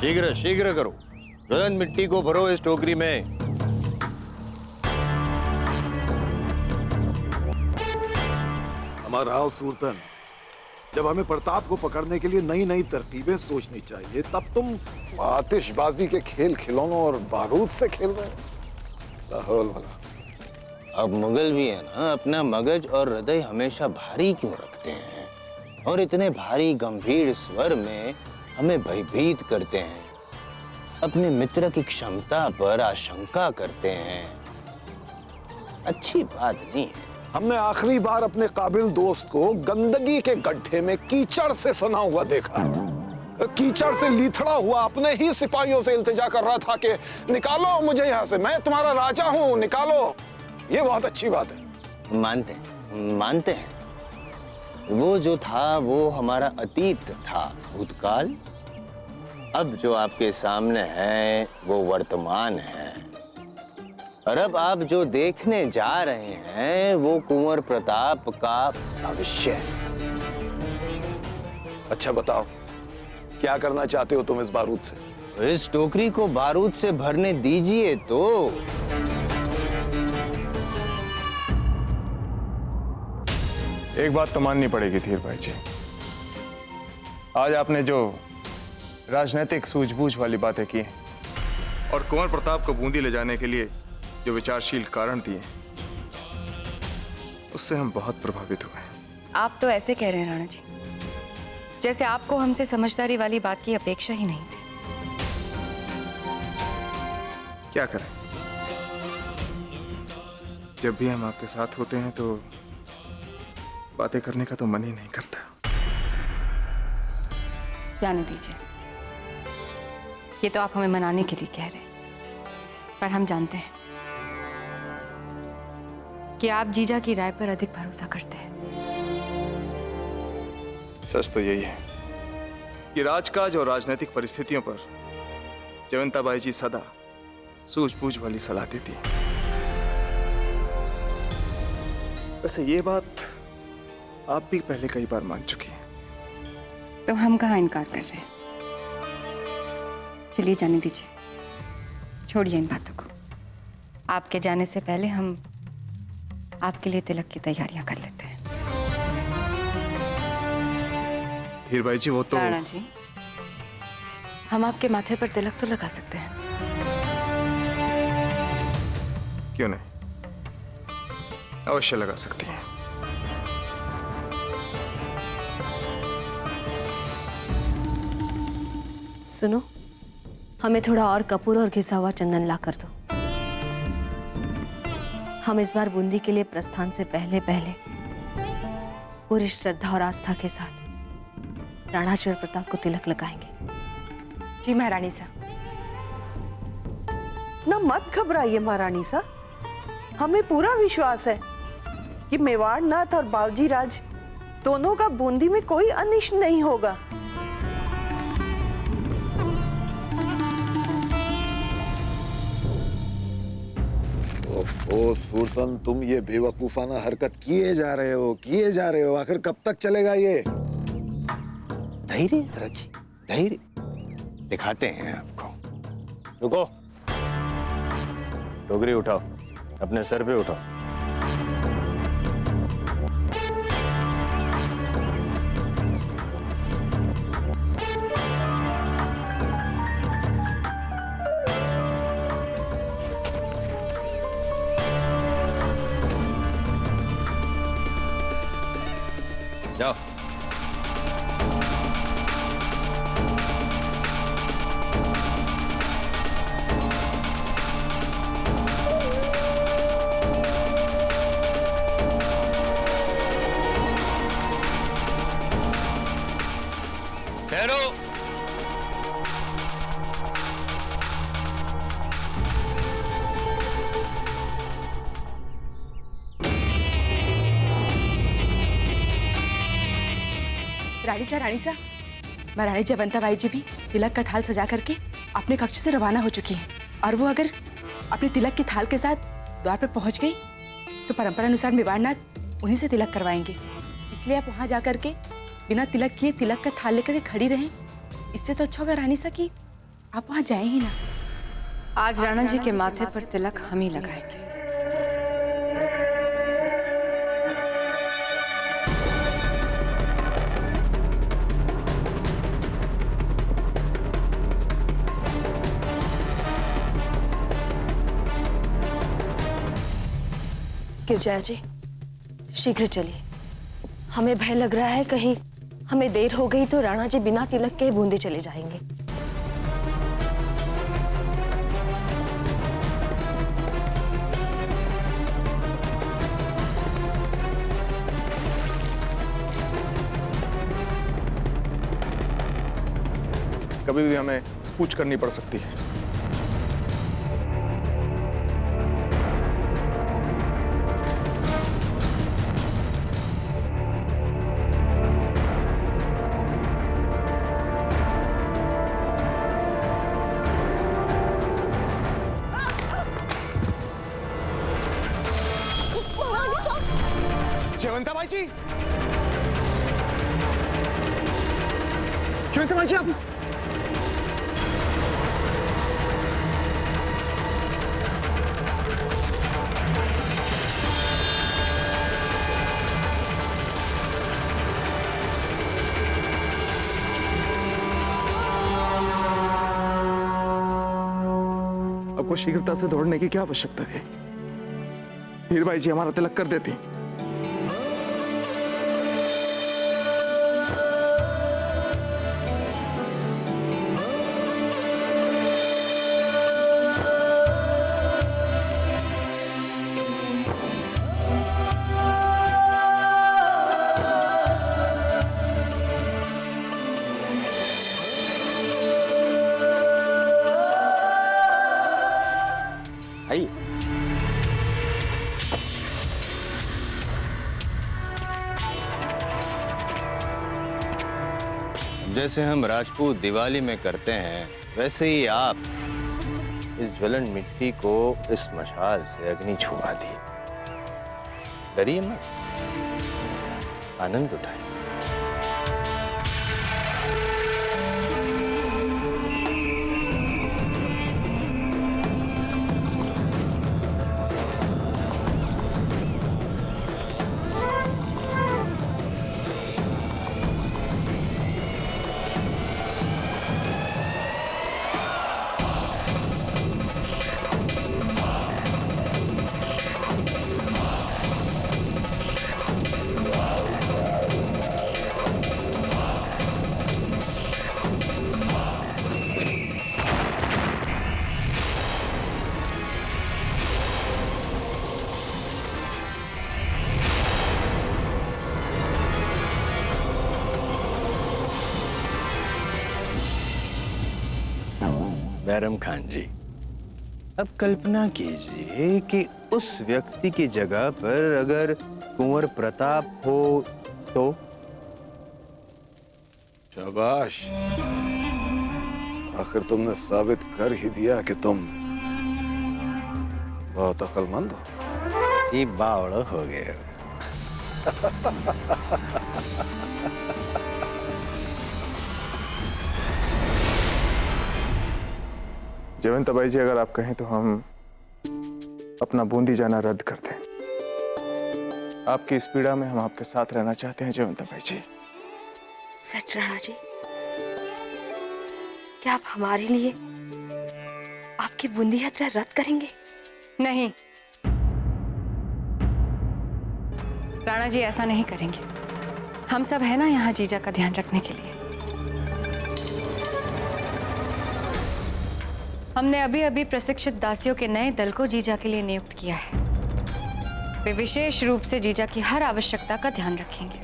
शीघ्र शीघ्र करो। ज्वलन मिट्टी को भरो इस टोकरी में। हमारा सुल्तान, जब हमें प्रताप को पकड़ने के लिए नई नई तरकीबें सोचनी चाहिए, तब तुम आतिशबाजी के खेल खिलौनों और बारूद से खेल रहे हैं। लाहौल वाला। अब मुगल भी है ना, अपना मगज और हृदय हमेशा भारी क्यों रखते हैं और इतने भारी गंभीर स्वर में हमें भयभीत करते हैं, अपने मित्र की क्षमता पर आशंका करते हैं। अच्छी बात नहीं है। हमने आखिरी बार अपने काबिल दोस्त को गंदगी के गड्ढे में कीचड़ से सना हुआ देखा। कीचड़ से लीथड़ा हुआ अपने ही सिपाहियों से इल्तिजा कर रहा था कि निकालो मुझे यहाँ से, मैं तुम्हारा राजा हूँ, निकालो। ये बहुत अच्छी बात है। मानते हैं। वो जो था वो हमारा अतीत था, भूतकाल। अब जो आपके सामने है वो वर्तमान है, और अब आप जो देखने जा रहे हैं वो कुंवर प्रताप का भविष्य है। अच्छा बताओ, क्या करना चाहते हो तुम इस बारूद से? इस टोकरी को बारूद से भरने दीजिए तो। एक बात तो माननी पड़ेगी धीर भाई जी, आज आपने जो राजनीतिक सूझबूझ वाली बातें की और कुंवर प्रताप को बूंदी ले जाने के लिए जो विचारशील कारण दिए, उससे हम बहुत प्रभावित हुए। आप तो ऐसे कह रहे हैं राणा जी, जैसे आपको हमसे समझदारी वाली बात की अपेक्षा ही नहीं थी। क्या करें, जब भी हम आपके साथ होते हैं तो बातें करने का तो मन ही नहीं करता। जाने दीजिए, ये तो आप हमें मनाने के लिए कह रहे हैं, पर हम जानते हैं कि आप जीजा की राय पर अधिक भरोसा करते हैं। सच तो यही है कि राजकाज और राजनीतिक परिस्थितियों पर जयवंताबाई जी सदा सूझबूझ वाली सलाह देती हैं। वैसे ये बात आप भी पहले कई बार मान चुकी हैं। तो हम कहाँ इनकार कर रहे हैं। चलिए जाने दीजिए, छोड़िए इन बातों को। आपके जाने से पहले हम आपके लिए तिलक की तैयारियां कर लेते हैं। धीर भाई जी, वो तो राणा जी, हम आपके माथे पर तिलक तो लगा सकते हैं। क्यों नहीं, अवश्य लगा सकती हैं। सुनो, हमें थोड़ा और कपूर और घिसा हुआ चंदन ला कर दो। हम इस बार बूंदी के लिए प्रस्थान से पहले पहले पूरी श्रद्धा और आस्था के साथ राणा चोर प्रताप को तिलक लगाएंगे। जी महारानी साहब। ना मत घबराइए महारानी साहब, हमें पूरा विश्वास है कि मेवाड़ नाथ और बावजी राज दोनों का बूंदी में कोई अनिष्ट नहीं होगा। ओ सुल्तान, तुम ये बेवकूफाना हरकत किए जा रहे हो। आखिर कब तक चलेगा ये? धैर्य रखिए, धैर्य दिखाते हैं आपको। रुको, टोकरी उठाओ, अपने सर पे उठाओ। जाओ। ठहरो। रानी सा, महारानी जयवंताबाई जी भी तिलक का थाल सजा करके अपने कक्ष से रवाना हो चुकी हैं, और वो अगर अपने तिलक की थाल के साथ द्वार पर पहुंच गई तो परंपरा अनुसार मेवाड़नाथ उन्हीं से तिलक करवाएंगे। इसलिए आप वहां जाकर के बिना तिलक किए तिलक का थाल लेकर खड़ी रहें। इससे तो अच्छा होगा रानी सा कि आप वहाँ जाए ही ना। आज राणा जी के माथे पर तिलक हम ही लगाएंगे। गिरजाया जी, शीघ्र चलिए। हमें भय लग रहा है कहीं हमें देर हो गई तो राणा जी बिना तिलक के बूंदी चले जाएंगे। कभी भी हमें पूछ करनी पड़ सकती है। जयवंता भाई जी, जयवंता भाई जी, आप आपको शीघ्रता से दौड़ने की क्या आवश्यकता थी? हीर भाई जी हमारा तिलक कर देती। भाई जैसे हम राजपूत दिवाली में करते हैं वैसे ही आप इस ज्वलन मिट्टी को इस मशाल से अग्नि छुपा दिए। डरिए मत, आनंद उठाइए। बैरम खान जी, अब कल्पना कीजिए कि उस व्यक्ति की जगह पर अगर कुंवर प्रताप हो तो। शाबाश, आखिर तुमने साबित कर ही दिया कि तुम बहुत अक्लमंद हो। ये बावड़ हो गए। जयवंता भाई जी, अगर आप कहें तो हम अपना बूंदी जाना रद्द कर दें। आपकी इस पीड़ा में हम आपके साथ रहना चाहते हैं जयवंता भाई जी। सच राणा जी, क्या आप हमारे लिए आपकी बूंदी यात्रा रद्द करेंगे? नहीं, राणा जी ऐसा नहीं करेंगे। हम सब है ना यहाँ जीजा का ध्यान रखने के लिए। हमने अभी अभी प्रशिक्षित दासियों के नए दल को जीजा के लिए नियुक्त किया है। वे विशेष रूप से जीजा की हर आवश्यकता का ध्यान रखेंगे।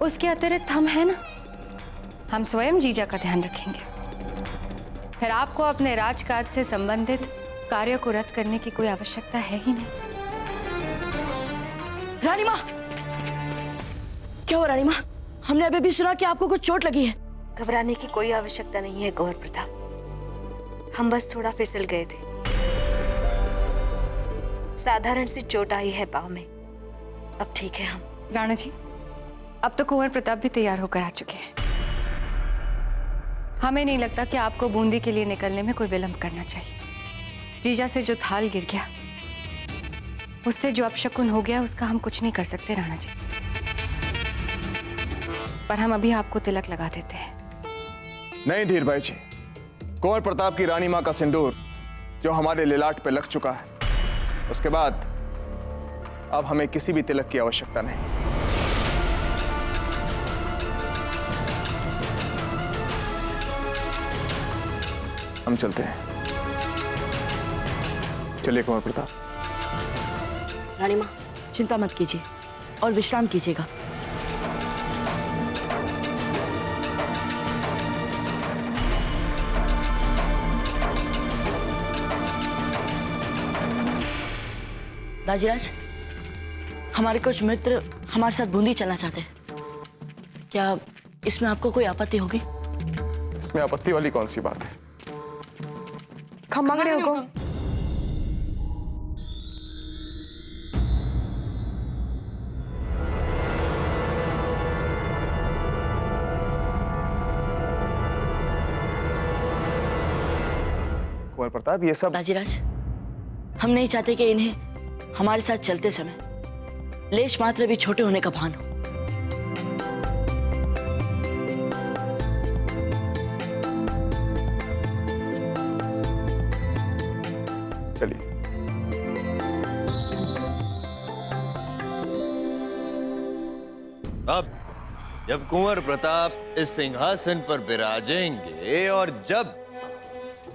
उसके अतिरिक्त हम है ना, हम स्वयं जीजा का ध्यान रखेंगे। फिर आपको अपने राजकाज से संबंधित कार्य को रद्द करने की कोई आवश्यकता है ही नहीं। रानी माँ, क्या हो रानी माँ? हमने अभी भी सुना कि आपको कुछ चोट लगी है। घबराने की कोई आवश्यकता नहीं है कुंवर प्रताप, हम बस थोड़ा फिसल गए थे। साधारण सी चोट आई है पाँव में, अब ठीक है हम। राणा जी, अब तो कुंवर प्रताप भी तैयार होकर आ चुके हैं। हमें नहीं लगता कि आपको बूंदी के लिए निकलने में कोई विलंब करना चाहिए। जीजा से जो थाल गिर गया, उससे जो अपशकुन हो गया, उसका हम कुछ नहीं कर सकते राणा जी। पर हम अभी आपको तिलक लगा देते हैं। नहीं धीर भाई जी, कुंवर प्रताप की रानी मां का सिंदूर जो हमारे लिलाट पे लग चुका है, उसके बाद अब हमें किसी भी तिलक की आवश्यकता नहीं। हम चलते हैं। चलिए कुंवर प्रताप। रानी माँ, चिंता मत कीजिए और विश्राम कीजिएगा। दाजीराज, हमारे कुछ मित्र हमारे साथ बूंदी चलना चाहते हैं। क्या इसमें आपको कोई आपत्ति होगी? इसमें आपत्ति वाली कौन सी बात है? खम्मंगड़े हुकुम। कुंवर प्रताप, ये सब दाजीराज, हम नहीं चाहते कि इन्हें हमारे साथ चलते समय लेश मात्र भी छोटे होने का भान हो। चलिए। अब जब कुंवर प्रताप इस सिंहासन पर विराजेंगे और जब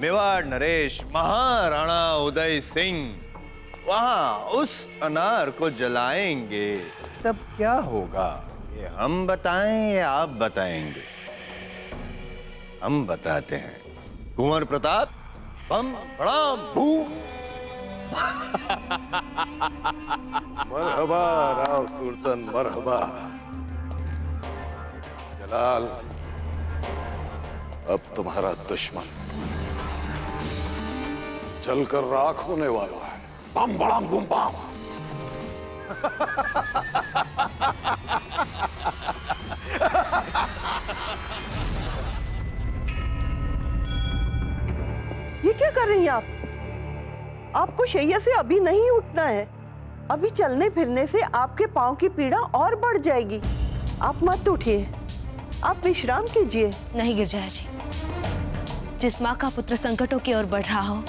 मेवाड़ नरेश महाराणा उदय सिंह वहां उस अनार को जलाएंगे, तब क्या होगा? ये हम बताएं या आप बताएंगे? हम बताते हैं। कुंवर प्रताप, बम बड़ाम बूम। मरहबा राव सुल्तान, मरहबा। जलाल, अब तुम्हारा दुश्मन जलकर राख होने वाला है। बम बड़ाम बूम बम। ये क्या कर रही हैं आप? आपको शैया से अभी नहीं उठना है। अभी चलने फिरने से आपके पांव की पीड़ा और बढ़ जाएगी। आप मत उठिए, आप विश्राम कीजिए। नहीं गिरजाया जी, जिस माँ का पुत्र संकटों की ओर बढ़ रहा हो,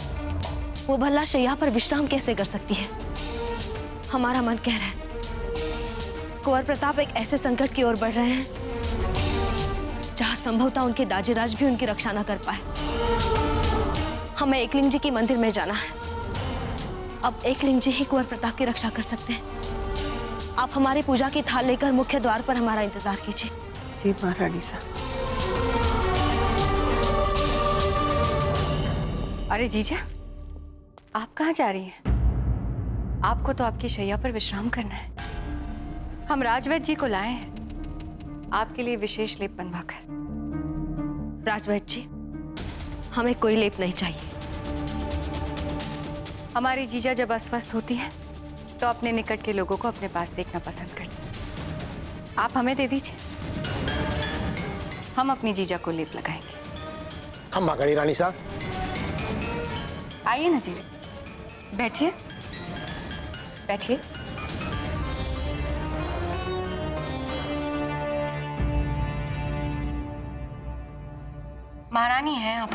वो भला शैया पर विश्राम कैसे कर सकती है? हमारा मन कह रहा है कुंवर प्रताप एक ऐसे संकट की ओर बढ़ रहे हैं जहां संभवतः उनके दाजीराज भी उनकी रक्षा न कर पाए। हमें एकलिंग जी की मंदिर में जाना है। अब एकलिंग जी ही कुंवर प्रताप की रक्षा कर सकते हैं। आप हमारी पूजा की थाल लेकर मुख्य द्वार पर हमारा इंतजार कीजिए। जी महारानी साहब। अरे जीजा, आप कहाँ जा रही हैं? आपको तो आपकी शैया पर विश्राम करना है। हम राजवैद्य जी को लाए हैं आपके लिए विशेष लेप बनवाकर। राजवैद्य जी, हमें कोई लेप नहीं चाहिए। हमारी जीजा जब अस्वस्थ होती है तो अपने निकट के लोगों को अपने पास देखना पसंद करती है। आप हमें दे दीजिए, हम अपनी जीजा को लेप लगाएंगे। हम गणी रानी साहब। आइए ना जीजा, बैठिए बैठिए। महारानी हैं आप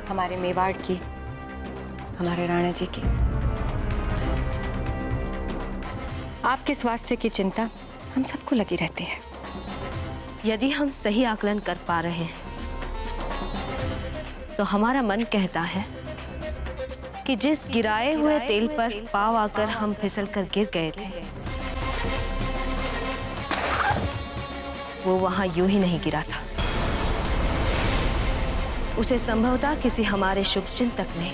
हमारे मेवाड़ की, हमारे राणा जी की। आपके स्वास्थ्य की चिंता हम सबको लगी रहती है। यदि हम सही आकलन कर पा रहे हैं तो हमारा मन कहता है कि जिस गिराए हुए तेल पर पांव आकर हम फिसल कर गिर गए थे, वो वहां यूं ही नहीं गिरा था। उसे संभवतः किसी हमारे शुभचिंतक ने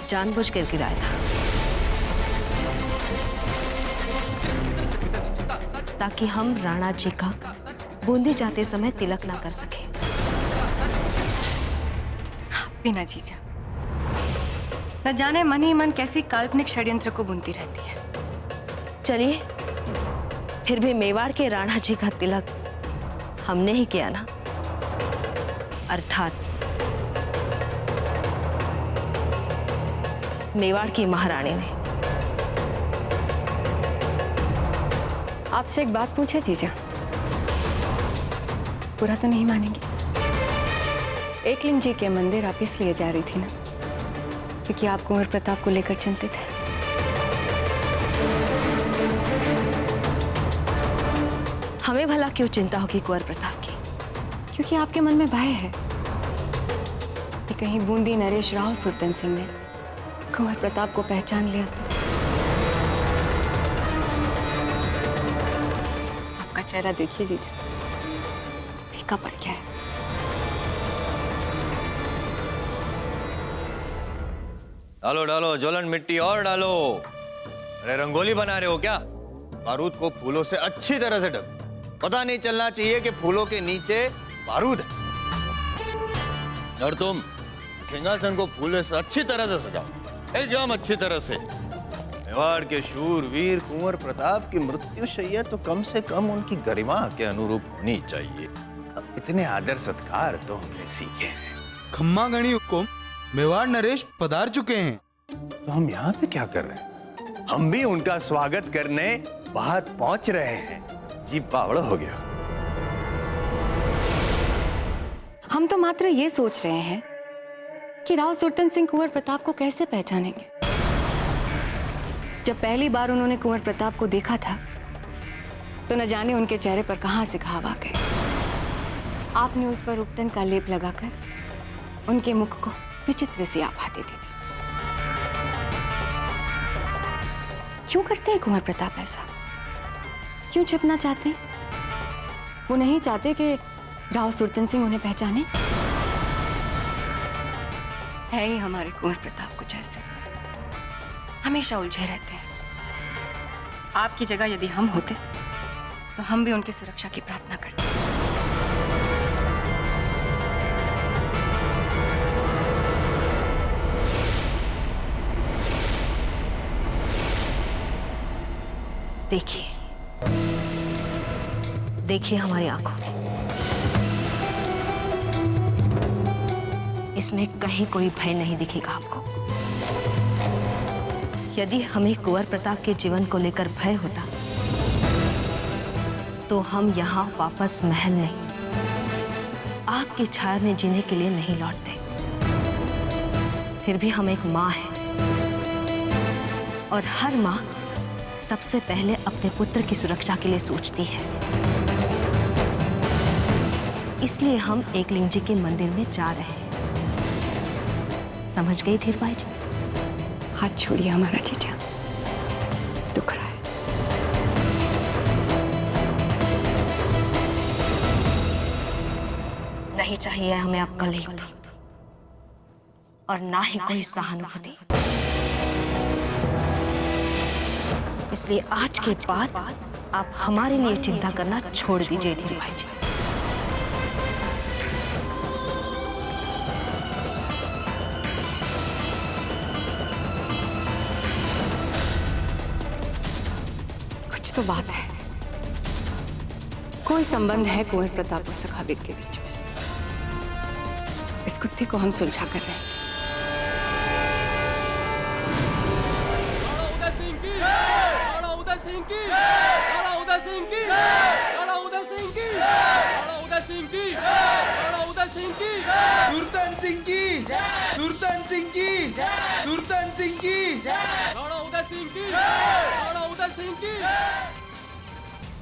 जानबूझकर गिराया था, ताकि हम राणा जी का बूंदी जाते समय तिलक ना कर सके। बिना जीजा, न जाने मन ही मन कैसी काल्पनिक षड्यंत्र को बुनती रहती है। चलिए, फिर भी मेवाड़ के राणा जी का तिलक हमने ही किया ना। अर्थात मेवाड़ की महारानी ने। आपसे एक बात पूछे जीजा, पूरा तो नहीं मानेंगे? एकलिंग जी के मंदिर आप इसलिए जा रही थी ना क्योंकि आप कुंवर प्रताप को लेकर चिंतित है। हमें भला क्यों चिंता होगी कुंवर प्रताप की? क्योंकि आपके मन में भय है कि कहीं बूंदी नरेश राव सुरतन सिंह ने कुंवर प्रताप को पहचान लिया तो। आपका चेहरा देखिए जीजा, फीका पड़ गया है। डालो डालो ज्वलन मिट्टी और डालो। अरे रंगोली बना रहे हो क्या? बारूद को फूलों से अच्छी तरह से ढक, पता नहीं चलना चाहिए कि फूलों के नीचे बारूद है। और तुम सिंहासन को फूलों से अच्छी तरह से सजाओ, एकदम अच्छी तरह से। मेवाड़ के शूरवीर कुंवर प्रताप की मृत्युशैया तो कम से कम उनकी गरिमा के अनुरूप होनी चाहिए। अब इतने आदर सत्कार तो हमने सीखे हैं। खम्मा गणी हुकुम, मेवाड़ नरेश पधार चुके हैं। तो हम यहाँ पे क्या कर रहे हैं? हम भी उनका स्वागत करने बाहर पहुंच रहे हैं। जी बावड़ा हो गया। हम तो मात्र ये सोच रहे हैं कि राव सुरतन सिंह कुंवर प्रताप को कैसे पहचानेंगे। जब पहली बार उन्होंने कुंवर प्रताप को देखा था तो न जाने उनके चेहरे पर कहां से घाव आ गए। आपने उस पर उपटन का लेप लगाकर उनके मुख को विचित्र सी आभा दे दी थी। क्यों करते हैं कुंवर प्रताप ऐसा? क्यों छिपना चाहते हैं? वो नहीं चाहते कि राव सुरतन सिंह उन्हें पहचाने? है ही हमारे कुंवर प्रताप कुछ ऐसे, हमेशा उलझे रहते हैं। आपकी जगह यदि हम होते तो हम भी उनकी सुरक्षा की प्रार्थना करते। देखिए, देखिए हमारी आंखों में, इसमें कहीं कोई भय नहीं दिखेगा आपको। यदि हमें कुंवर प्रताप के जीवन को लेकर भय होता तो हम यहाँ वापस महल नहीं, आपकी छाया में जीने के लिए नहीं लौटते। फिर भी हम एक माँ हैं और हर माँ सबसे पहले अपने पुत्र की सुरक्षा के लिए सोचती है। इसलिए हम एकलिंग जी के मंदिर में जा रहे हैं। समझ गई धीर भाई जी? हाथ छोड़िए हमारा जीजा, दुख रहा है। नहीं चाहिए हमें आपका लेप और ना ही कोई सहानुभूति। इसलिए आज के बाद आप हमारे लिए चिंता करना छोड़ दीजिए धीर भाई जी। कुछ तो बात है, कोई संबंध है कुंवर प्रताप और सखावीर के बीच में। इस कुत्ते को हम सुलझा कर रहे हैं।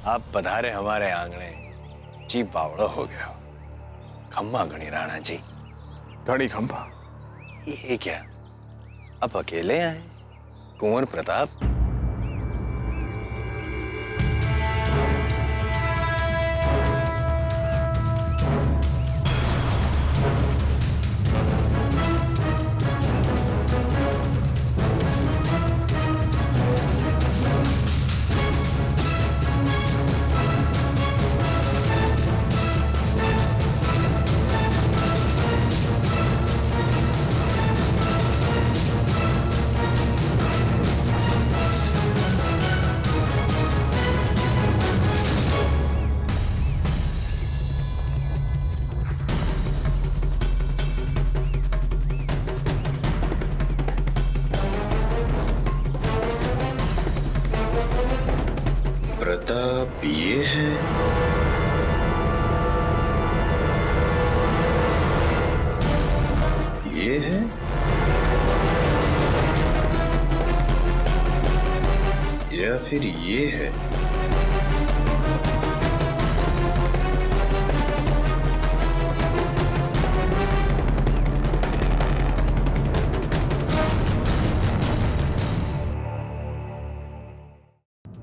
आप पधारे हमारे आंगणे, जी बावड़ा हो गया। खम्मा गणी राणा जी। घड़ी खंभा? ये क्या, आप अकेले आए? कुंवर प्रताप? ये है, ये है, या फिर ये है।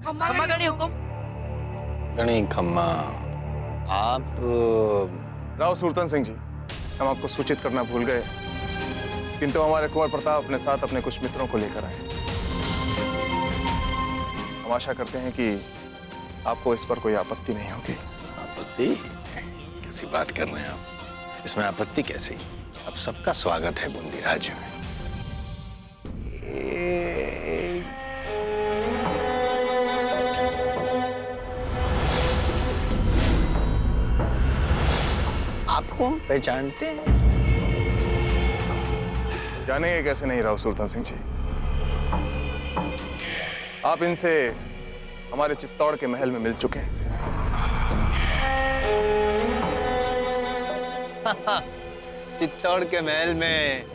खम्मा गणी हुकुम। गणी खम्मा, आप राव सुरतन सिंह जी, हम आपको सूचित करना भूल गए, किंतु हमारे कुंवर प्रताप अपने साथ अपने कुछ मित्रों को लेकर आए। हम आशा करते हैं कि आपको इस पर कोई आपत्ति नहीं होगी। आपत्ति? कैसी बात कर रहे हैं आप? इसमें आपत्ति कैसी? अब सबका स्वागत है बूंदी राज्य में। आपको पहचानते हैं? जानेंगे कैसे नहीं राव सुल्तान सिंह जी। आप इनसे हमारे चित्तौड़ के महल में मिल चुके हैं। चित्तौड़ के महल में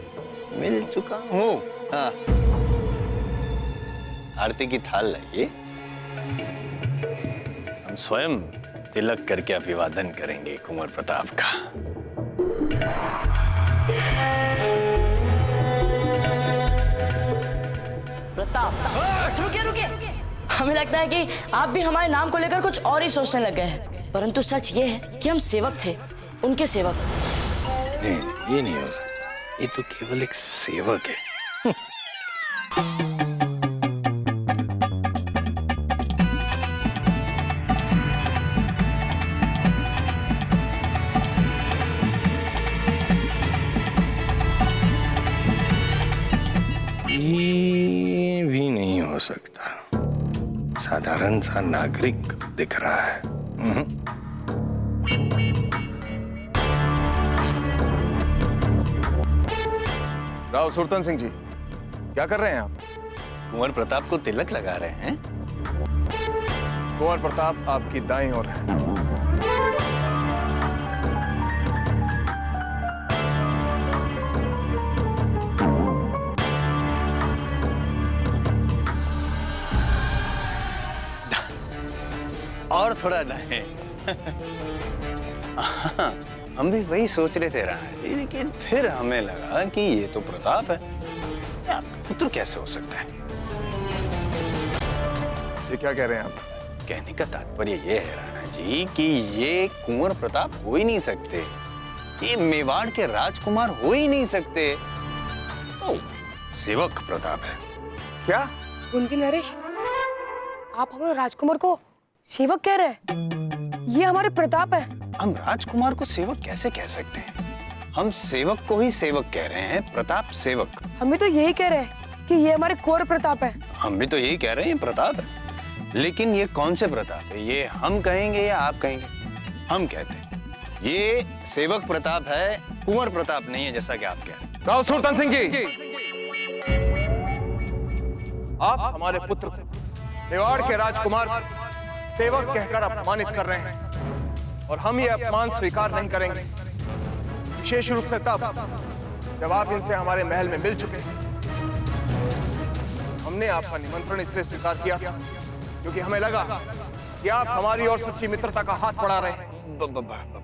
मिल चुका हूँ। हाँ। आरती की थाल लाइए, हम स्वयं तिलक करके अभिवादन करेंगे कुंवर प्रताप का। प्रताप, रुकिए रुकिए। हमें लगता है कि आप भी हमारे नाम को लेकर कुछ और ही सोचने लग गए हैं, परंतु सच ये है कि हम सेवक थे, उनके सेवक। नहीं, ये नहीं हो सकता। ये तो केवल एक सेवक है। ये भी नहीं हो सकता। साधारण सा नागरिक दिख रहा है। राव सुरतन सिंह जी, क्या कर रहे हैं आप? कुंवर प्रताप को तिलक लगा रहे हैं। कुंवर प्रताप आपकी दाईं ओर है। और थोड़ा दाएं। हम भी वही सोच रहे थे राणा, लेकिन फिर हमें लगा कि ये तो प्रताप है। ये आपका पुत्र कैसे हो सकता है? ये क्या कह रहे हैं आप? कहने का तात्पर्य ये है राणा जी कि ये कुंवर प्रताप हो ही नहीं सकते। ये मेवाड़ के राजकुमार हो ही नहीं सकते। ओ, सेवक प्रताप है। क्या? बूंदी नरेश, आप हमारे राजकुमार को सेवक कह रहे हैं? ये हमारे प्रताप है। हम राजकुमार को सेवक कैसे कह सकते हैं? हम सेवक को ही सेवक कह रहे हैं, प्रताप सेवक। हम भी तो यही कह रहे हैं कि ये हमारे कुंवर प्रताप है। हम भी तो यही कह रहे हैं, प्रताप है। लेकिन ये कौन से प्रताप है? ये हम कहेंगे या आप कहेंगे? हम कहते हैं ये सेवक प्रताप है, कुंवर प्रताप नहीं है, जैसा कि आप कह रहे हैं। राव सुल्तान सिंह जी, आप हमारे पुत्र को मेवाड़ के राजकुमार सेवक कहकर अपमानित कर रहे हैं और हम ये अपमान स्वीकार नहीं करेंगे, विशेष रूप से तब जब आप इनसे हमारे महल में मिल चुके हैं। हमने आपका निमंत्रण इसलिए स्वीकार किया क्योंकि हमें लगा कि आप हमारी और सच्ची मित्रता का हाथ बढ़ा रहे हैं।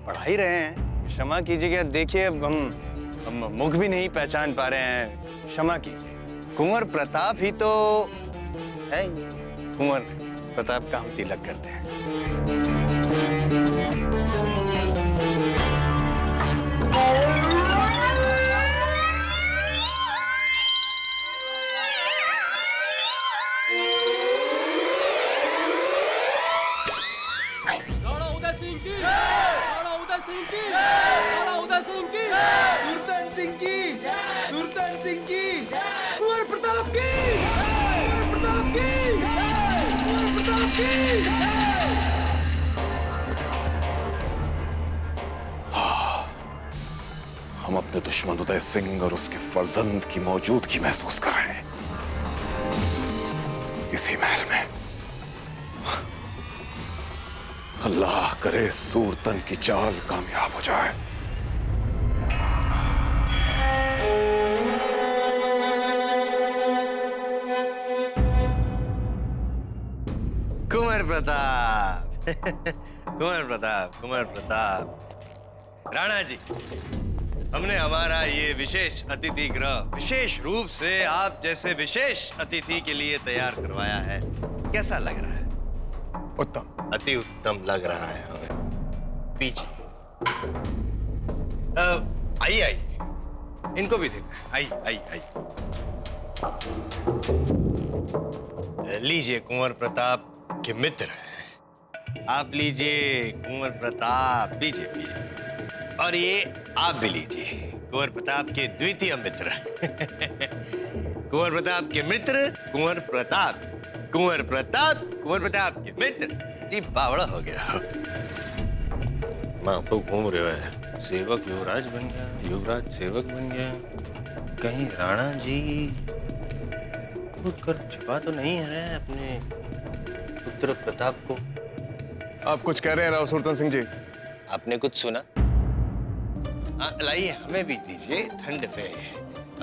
बढ़ा ही रहे हैं। क्षमा कीजिएगा, देखिए हम मुख भी नहीं पहचान पा रहे हैं। क्षमा कीजिए। कुंवर प्रताप ही तो है। कुंवर प्रताप का हम तिलक करते हैं। कुंवर प्रताप की, कुंवर प्रताप की, कुंवर प्रताप की। हम अपने दुश्मन उदय सिंह और उसके फर्जंद की मौजूदगी महसूस कर रहे हैं इसी महल में। अल्लाह करे सूरतन की चाल कामयाब हो जाए। कुंवर प्रताप कुंवर प्रताप, कुंवर प्रताप। राणा जी, हमने हमारा ये विशेष अतिथि गृह विशेष रूप से आप जैसे विशेष अतिथि के लिए तैयार करवाया है। कैसा लग रहा है? उत्तम, अति उत्तम लग रहा है हमें। पीछे आइए आइए, इनको भी देखना। आइए आइए आइए। लीजिए कुंवर प्रताप के मित्र, आप लीजिए कुंवर प्रताप, लीजिए लीजिए। और ये आप भी लीजिए, कुंवर प्रताप के द्वितीय मित्र कुंवर प्रताप के मित्र कुंवर प्रताप, कुंवर प्रताप कुंवर प्रताप के मित्र। जी बावड़ा हो गया। माँ तो घूम रहे है, सेवक युवराज बन गया, युवराज सेवक बन गया। कहीं राणा जी कर छिपा तो नहीं है अपने पुत्र प्रताप को? आप कुछ कह रहे हैं राव सुरतन सिंह जी? आपने कुछ सुना? लाइए, हमें भी दीजिए ठंड पे,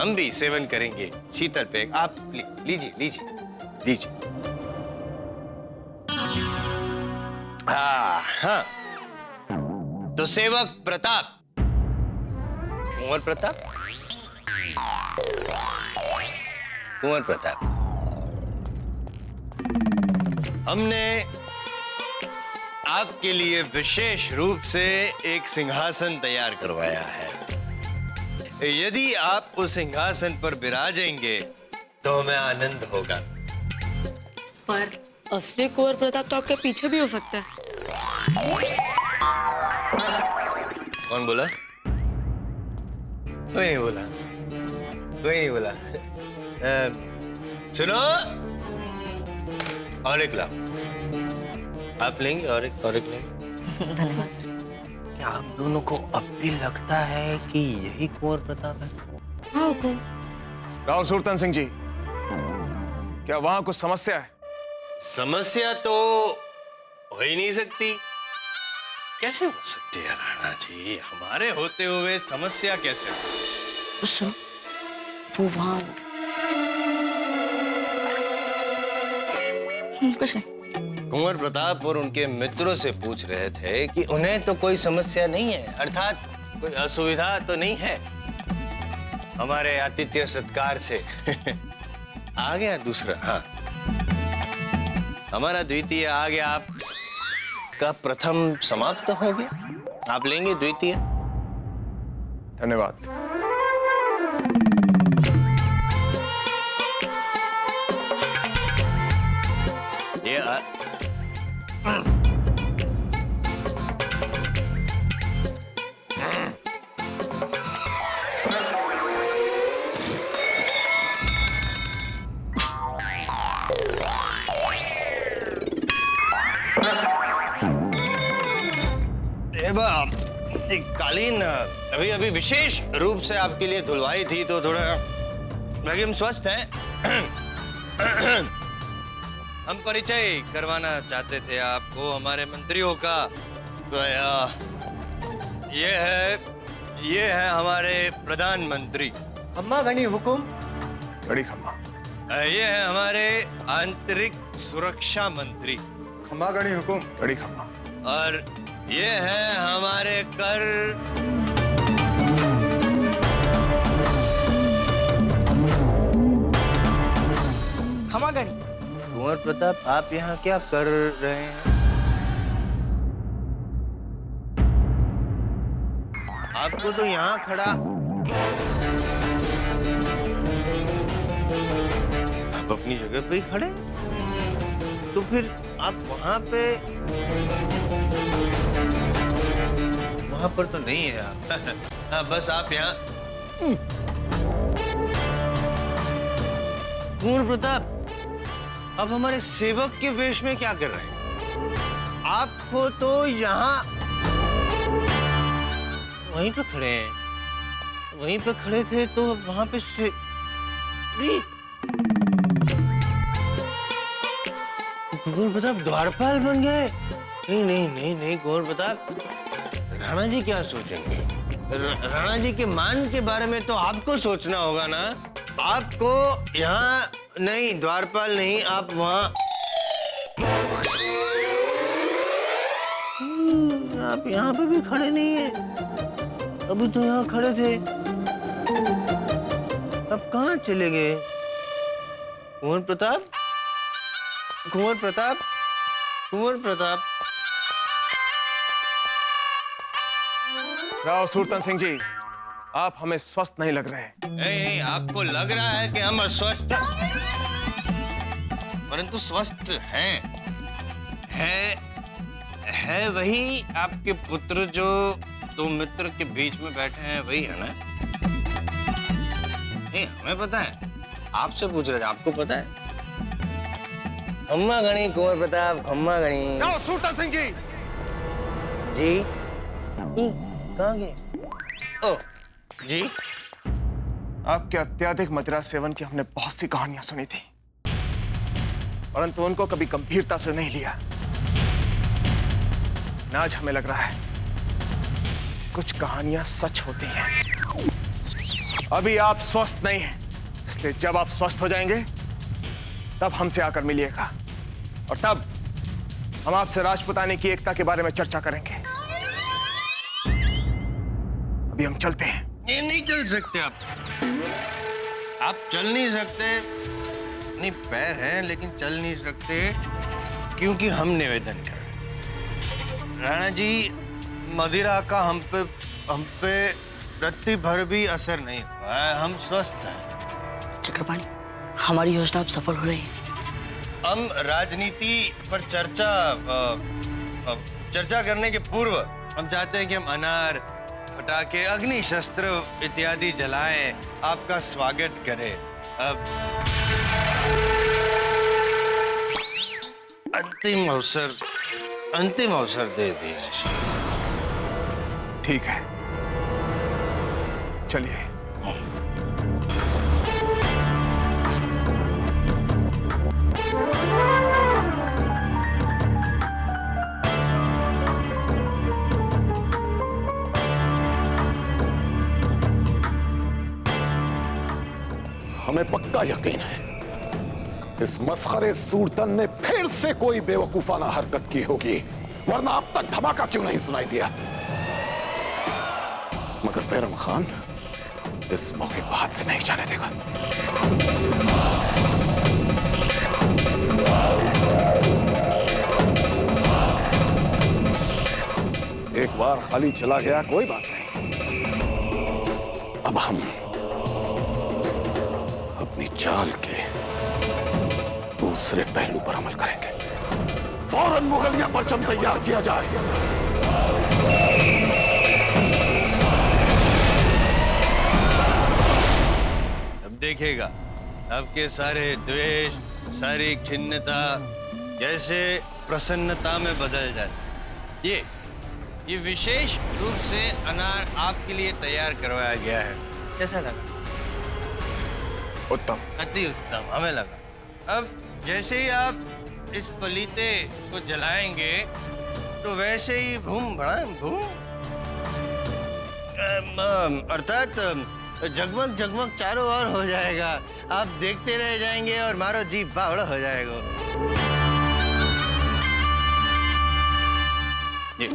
हम भी सेवन करेंगे शीतल पे। आप लीजिए लीजिए लीजिए। हाँ, तो सेवक प्रताप, कुंवर प्रताप, कुंवर प्रताप, हमने आपके लिए विशेष रूप से एक सिंहासन तैयार करवाया है। यदि आप उस सिंहासन पर विराजेंगे तो हमें आनंद होगा। पर असली कुंवर प्रताप तो आपके पीछे भी हो सकता है। कौन बोला? कोई नहीं बोला, कोई नहीं बोला। सुनो, और एक लाओ। आप लेंगे? और एक लेंगे। धन्यवाद। क्या आप दोनों को अब भी लगता है कि यही कुंवर प्रताप है? हाँ हुकुम। राव सुरतन सिंह जी, क्या वहां कुछ समस्या है? समस्या तो हो ही नहीं सकती। कैसे हो सकती है राणा जी? हमारे होते हुए समस्या कैसे हो सकती? सुनो, वो वहां कुछ नहीं। कुंवर प्रताप और उनके मित्रों से पूछ रहे थे कि उन्हें तो कोई समस्या नहीं है, अर्थात कोई असुविधा तो नहीं है हमारे आतिथ्य सत्कार से। आ गया दूसरा। हाँ, हमारा द्वितीय आ गया, आप का प्रथम समाप्त हो गया। आप लेंगे द्वितीय? धन्यवाद। ये कालीन अभी अभी विशेष रूप से आपके लिए धुलवाई थी, तो थोड़ा बाकी हम स्वस्थ हैं। हम परिचय करवाना चाहते थे आपको हमारे मंत्रियों का। तो ये है हमारे प्रधानमंत्री। खम्मा घनी हुकुम। बड़ी खम्मा। ये है हमारे आंतरिक सुरक्षा मंत्री। खम्मा घनी हुकुम। बड़ी खम्मा। और ये है हमारे कर खम्मा घनी। कुंवर प्रताप, आप यहाँ क्या कर रहे हैं? आपको तो यहाँ खड़ा, आप अपनी जगह पे ही खड़े, तो फिर आप वहां पर तो नहीं है आप। हाँ, बस आप यहाँ। कुंवर प्रताप, अब हमारे सेवक के वेश में क्या कर रहे हैं? आपको तो यहाँ वहीं पे खड़े हैं, वहीं पे खड़े थे तो वहां पे से कुंवर प्रताप द्वारपाल बन गए। नहीं नहीं नहीं नहीं कुंवर प्रताप, राणा जी क्या सोचेंगे? राणा जी के मान के बारे में तो आपको सोचना होगा ना। आपको यहाँ नहीं, द्वारपाल नहीं, आप वहाँ। आप यहाँ पे भी खड़े नहीं है, अभी तो यहाँ खड़े थे, अब कहाँ चले गए? कुंवर प्रताप, कुंवर प्रताप, कुंवर प्रताप। राव सुरतन सिंह जी, आप हमें स्वस्थ नहीं लग रहे। नहीं, आपको लग रहा है कि हम अस्वस्थ, परंतु स्वस्थ हैं। है वही आपके पुत्र जो दो मित्र के बीच में बैठे हैं, वही है ना? नहीं, हमें पता है, आपसे पूछ रहे थे, आपको पता है? खम्मा गणी कुंवर प्रताप, खम्मा गणी। राव सुरतन सिंह जी। जी कहाँ गए? ओ जी, आपके अत्यधिक मदिरा सेवन की हमने बहुत सी कहानियां सुनी थी, परंतु उनको कभी गंभीरता से नहीं लिया। आज हमें लग रहा है कुछ कहानियां सच होती हैं। अभी आप स्वस्थ नहीं हैं, इसलिए जब आप स्वस्थ हो जाएंगे तब हमसे आकर मिलिएगा, और तब हम आपसे राजपुतानी की एकता के बारे में चर्चा करेंगे। अभी हम चलते हैं। ये नहीं चल सकते आप चल नहीं सकते। नहीं, पैर हैं लेकिन चल नहीं सकते, क्योंकि हम निवेदन कर, राणा जी, मदिरा का हम पे रत्ती भर भी असर नहीं हुआ है, हम स्वस्थ हैं। चक्रपाणी, हमारी योजना अब सफल हो रही है। हम राजनीति पर चर्चा करने के पूर्व हम चाहते हैं कि हम अनार, पटाखे, अग्नि शस्त्र इत्यादि जलाएं, आपका स्वागत करें। अब अंतिम अवसर दे दीजिए। ठीक है, चलिए। हमें पक्का यकीन है इस मस्खरे सूरतन ने फिर से कोई बेवकूफाना हरकत की होगी, वरना अब तक धमाका क्यों नहीं सुनाई दिया। मगर बैरम खान इस मौके को हाथ से नहीं जाने देगा। एक बार खाली चला गया कोई बात नहीं, अब हम अपनी चाल के दूसरे पहलू पर अमल करेंगे। फौरन मुगलिया परचम तैयार किया जाए। अब देखेगा आपके सारे द्वेष, सारी खिन्नता जैसे प्रसन्नता में बदल जाती। ये विशेष रूप से अनार आपके लिए तैयार करवाया गया है। कैसा लगा? उत्तम, अति उत्तम हमें लगा। अब जैसे ही आप इस पलीते को जलाएंगे तो वैसे ही भूम अर्थात जगमग जगमग चारों ओर हो जाएगा। आप देखते रह जाएंगे और मारो जी बावड़ हो जाएगा। ये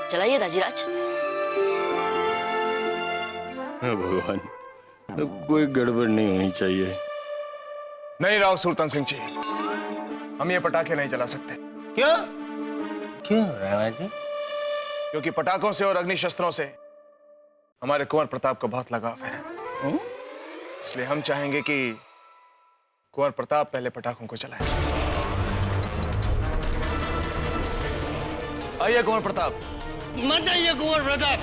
चलाइए राजीराज। भगवान, अब कोई गड़बड़ नहीं होनी चाहिए। नहीं राव सुरतन सिंह जी, हम ये पटाखे नहीं जला सकते। क्यों? क्यों राणा जी? क्योंकि पटाखों से और अग्नि शस्त्रों से हमारे कुंवर प्रताप का बहुत लगाव है। इसलिए हम चाहेंगे कि कुंवर प्रताप पहले पटाखों को जलाएं। आइए कुंवर प्रताप। मत आइए कुंवर प्रताप,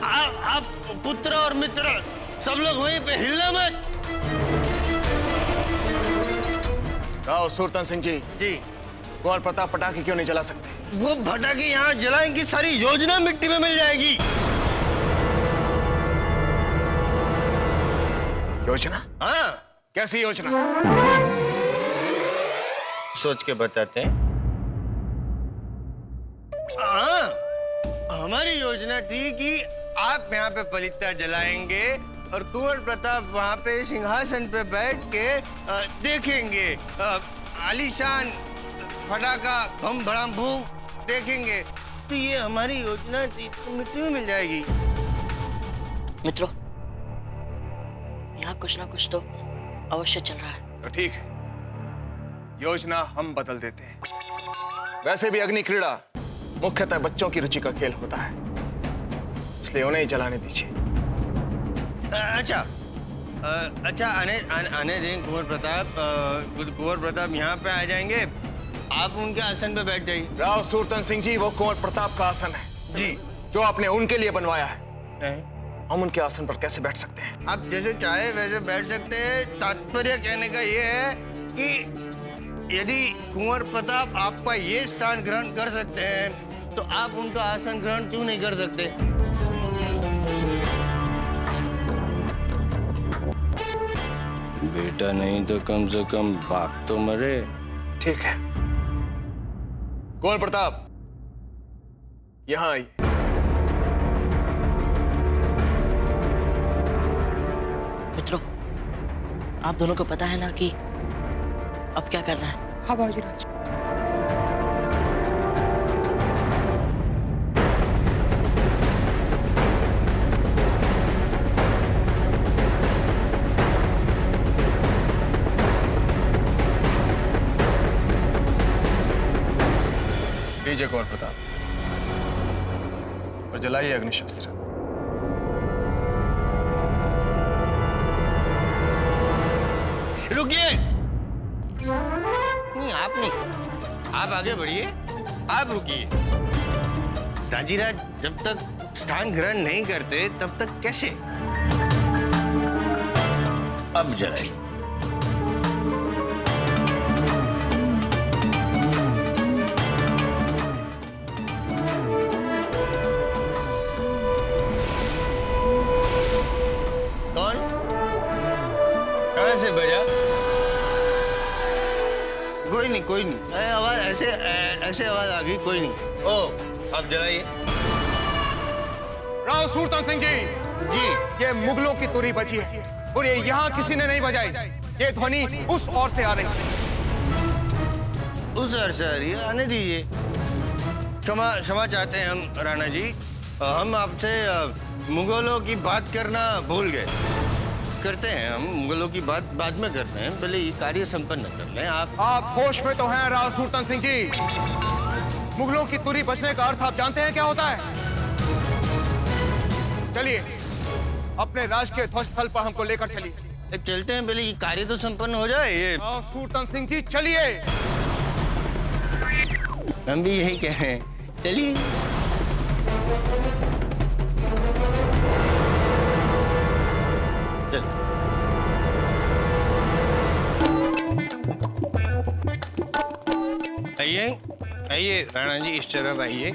आप पुत्र और मित्र सब लोग वहीं पे, हिलना मत। राव सुरतन सिंह जी, कुंवर प्रताप पटाखे क्यों नहीं जला सकते? वो पटाखे यहाँ जलाएंगे, सारी योजना मिट्टी में मिल जाएगी। योजना? हाँ, कैसी योजना? सोच के बताते हैं। हाँ, हमारी योजना थी कि आप यहाँ पे पलीता जलाएंगे और कुंवर प्रताप वहाँ पे सिंहासन पे बैठ के देखेंगे, आलीशान फटाका बम भड़ाम बूम देखेंगे। तो ये हमारी योजना थी, तो मिट्टी में मिल जाएगी। मित्रों, यहाँ कुछ ना कुछ तो अवश्य चल रहा है। तो ठीक है, योजना हम बदल देते हैं। वैसे भी अग्नि क्रीड़ा मुख्यतः बच्चों की रुचि का खेल होता है, इसलिए उन्हें ही जलाने दीजिए। अच्छा, आने दें कुंवर प्रताप। कुंवर प्रताप यहाँ पे आ जाएंगे, आप उनके आसन पे बैठ जाइए। राव सुरतन सिंह जी, वो कुंवर प्रताप का आसन है जी, जो आपने उनके लिए बनवाया है। हम उनके आसन पर कैसे बैठ सकते हैं? आप जैसे चाहे वैसे बैठ सकते हैं। तात्पर्य कहने का ये है कि यदि कुंवर प्रताप आपका ये स्थान ग्रहण कर सकते हैं, तो आप उनका आसन ग्रहण क्यों नहीं कर सकते? बेटा नहीं तो कम से कम बाप तो मरे। ठीक है, कुंवर प्रताप यहाँ आइए। मित्रों, आप दोनों को पता है ना कि अब क्या करना है? हाँ बाबूजी राज। लीजिए कुंवर प्रताप और जलाइए अग्निशस्त्र। रुकिए! नहीं, आप नहीं, आप आगे बढ़िए, आप रुकिए। दाजीराज जब तक स्थान ग्रहण नहीं करते तब तक कैसे? अब जलाइए। कौन? कहाँ से बजा? कोई नहीं, आवाज ऐसे आवाज आ गई, कोई नहीं। ओ, अब जलाइए। राव सुरतन सिंह जी, ये मुगलों की तुरी बजी है और ये यहाँ किसी ने नहीं बजाई। ये ध्वनि उस ओर से आ रही है। उस ओर से आ रही है? आने दीजिए। क्षमा चाहते हैं हम राणा जी, हम आपसे मुगलों की बात करना भूल गए। करते हैं हम मुगलों की बात बाद में करते हैं, पहले ये कार्य संपन्न कर लें। आप होश में तो हैं राव सुरतन सिंह जी। मुगलों की तुरी बचने का अर्थ आप जानते हैं क्या होता है? चलिए अपने राजकीय ध्वज स्थल पर हमको लेकर चलिए। चलते हैं, पहले ये कार्य तो संपन्न हो जाए। ये राव सुरतन सिंह जी चलिए। हम भी यही कह रहे हैं, चलिए। आइए राणा जी, इस तरफ आइए।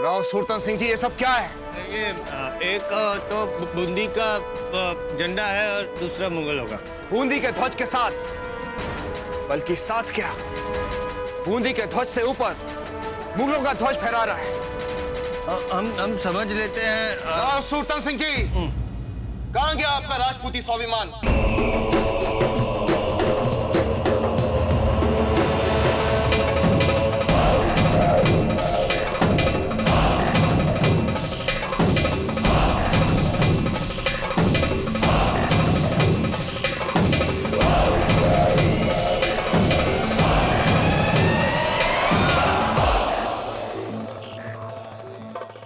राव सुरतन सिंह जी, ये सब क्या है? ये एक तो बूंदी का झंडा है और दूसरा मुगलों का। बूंदी के ध्वज के साथ, बल्कि साथ क्या, बूंदी के ध्वज से ऊपर मुगलों का ध्वज फहरा रहा है। हम समझ लेते हैं। राव सुरतन सिंह जी, कहाँ गया आपका राजपूती स्वाभिमान?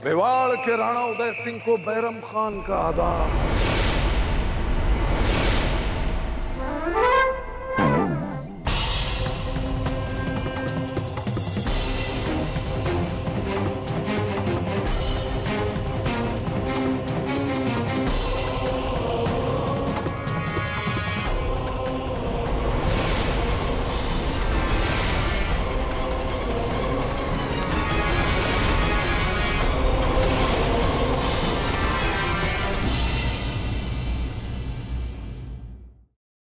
मेवाड़ के राणा उदय सिंह को बैरम खान का आदाब।